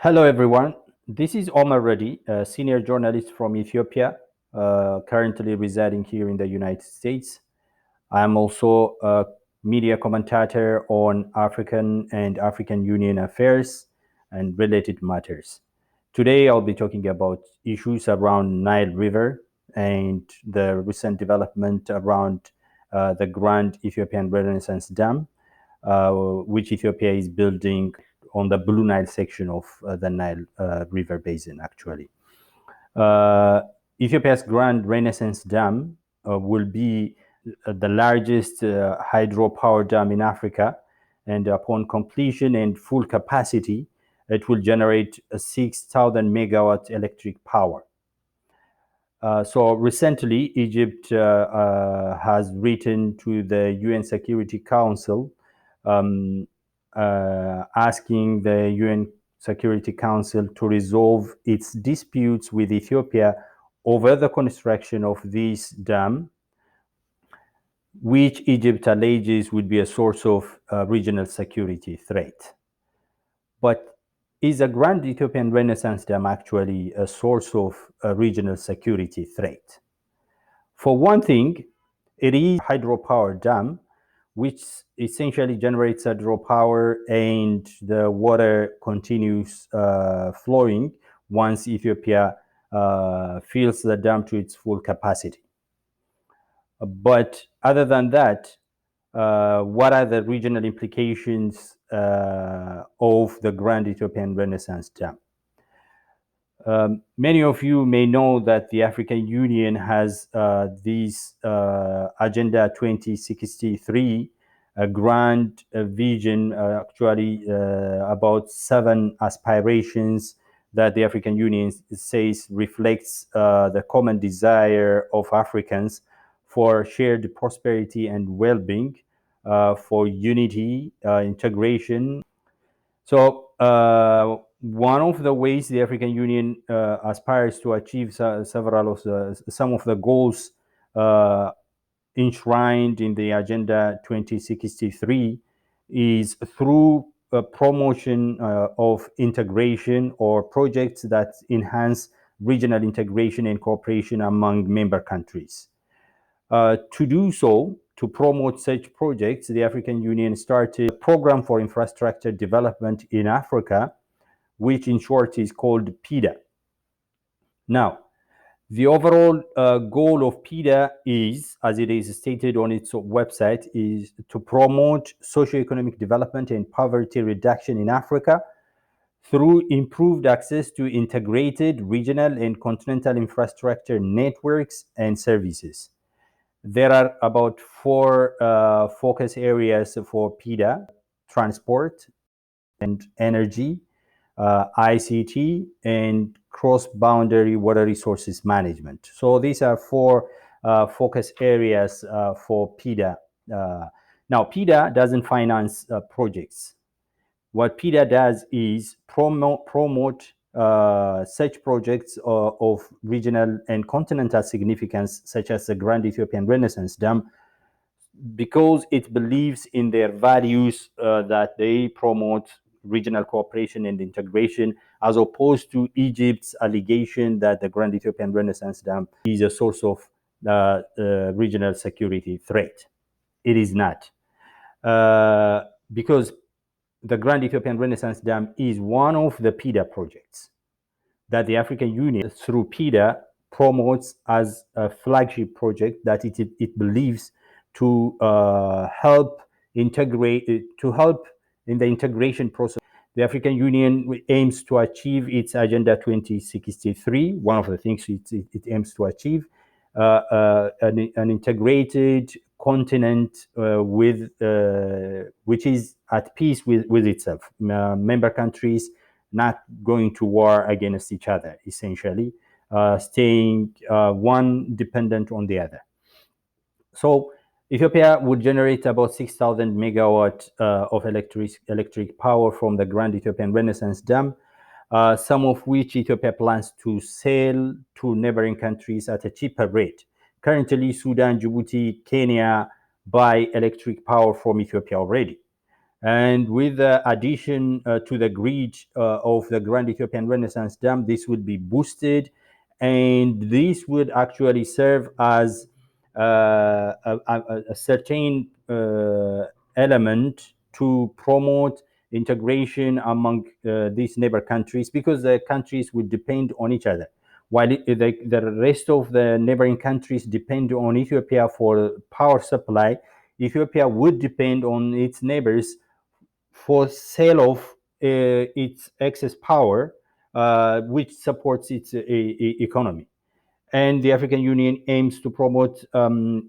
Hello, everyone. This is Omar Reddy, a senior journalist from Ethiopia, currently residing here in the United States. I am also a media commentator on African and African Union affairs and related matters. Today, I'll be talking about issues around Nile River and the recent development around the Grand Ethiopian Renaissance Dam, which Ethiopia is building on the Blue Nile section of the Nile River basin, actually. Ethiopia's Grand Renaissance Dam will be the largest hydropower dam in Africa, and upon completion and full capacity, it will generate 6,000 megawatt electric power. So recently, Egypt has written to the UN Security Council asking the UN Security Council to resolve its disputes with Ethiopia over the construction of this dam, which Egypt alleges would be a source of regional security threat. But is a Grand Ethiopian Renaissance Dam actually a source of a regional security threat? For one thing, it is a hydropower dam, which essentially generates hydropower and the water continues flowing once Ethiopia fills the dam to its full capacity. But other than that, what are the regional implications of the Grand Ethiopian Renaissance Dam? Many of you may know that the African Union has this Agenda 2063, a grand vision, actually about 7 aspirations that the African Union says reflects the common desire of Africans for shared prosperity and well-being, for unity, integration. So one of the ways the African Union aspires to achieve some of the goals enshrined in the Agenda 2063 is through promotion of integration or projects that enhance regional integration and cooperation among member countries. To do so, to promote such projects, the African Union started a program for infrastructure development in Africa, which in short is called PIDA. Now, the overall goal of PIDA is, as it is stated on its website, is to promote socioeconomic development and poverty reduction in Africa through improved access to integrated regional and continental infrastructure networks and services. There are about 4 focus areas for PIDA: transport and energy, ICT, and cross-boundary water resources management. So these are 4 focus areas for PIDA. Now, PIDA doesn't finance projects. What PIDA does is promote such projects of regional and continental significance, such as the Grand Ethiopian Renaissance Dam, because it believes in their values that they promote regional cooperation and integration, as opposed to Egypt's allegation that the Grand Ethiopian Renaissance Dam is a source of regional security threat. It is not. Because the Grand Ethiopian Renaissance Dam is one of the PIDA projects that the African Union, through PIDA, promotes as a flagship project that it believes to help integrate, to help in the integration process. The African Union aims to achieve its Agenda 2063. One of the things it aims to achieve, an integrated continent with which is at peace with itself. Member countries not going to war against each other, essentially, staying one dependent on the other. So Ethiopia would generate about 6,000 megawatt of electric power from the Grand Ethiopian Renaissance Dam, some of which Ethiopia plans to sell to neighboring countries at a cheaper rate. Currently, Sudan, Djibouti, Kenya buy electric power from Ethiopia already. And with the addition to the grid of the Grand Ethiopian Renaissance Dam, this would be boosted, and this would actually serve as a certain element to promote integration among these neighbor countries, because the countries would depend on each other. While the rest of the neighboring countries depend on Ethiopia for power supply, Ethiopia would depend on its neighbors for sale of its excess power, which supports its economy. And the African Union aims to promote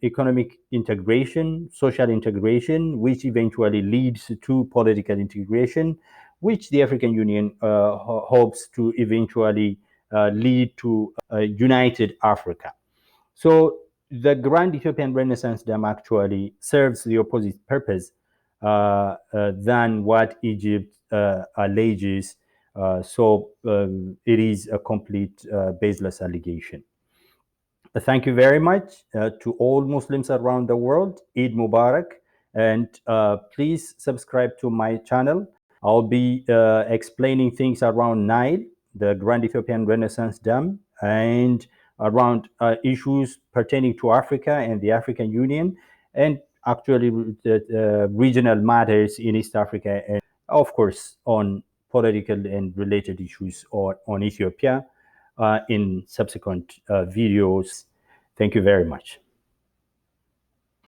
economic integration, social integration, which eventually leads to political integration, which the African Union hopes to eventually lead to a united Africa. So the Grand Ethiopian Renaissance Dam actually serves the opposite purpose than what Egypt alleges. So it is a complete baseless allegation. Thank you very much to all Muslims around the world. Eid Mubarak. And please subscribe to my channel. I'll be explaining things around Nile, the Grand Ethiopian Renaissance Dam, and around issues pertaining to Africa and the African Union, and actually regional matters in East Africa, and of course on political and related issues on Ethiopia in subsequent videos. Thank you very much.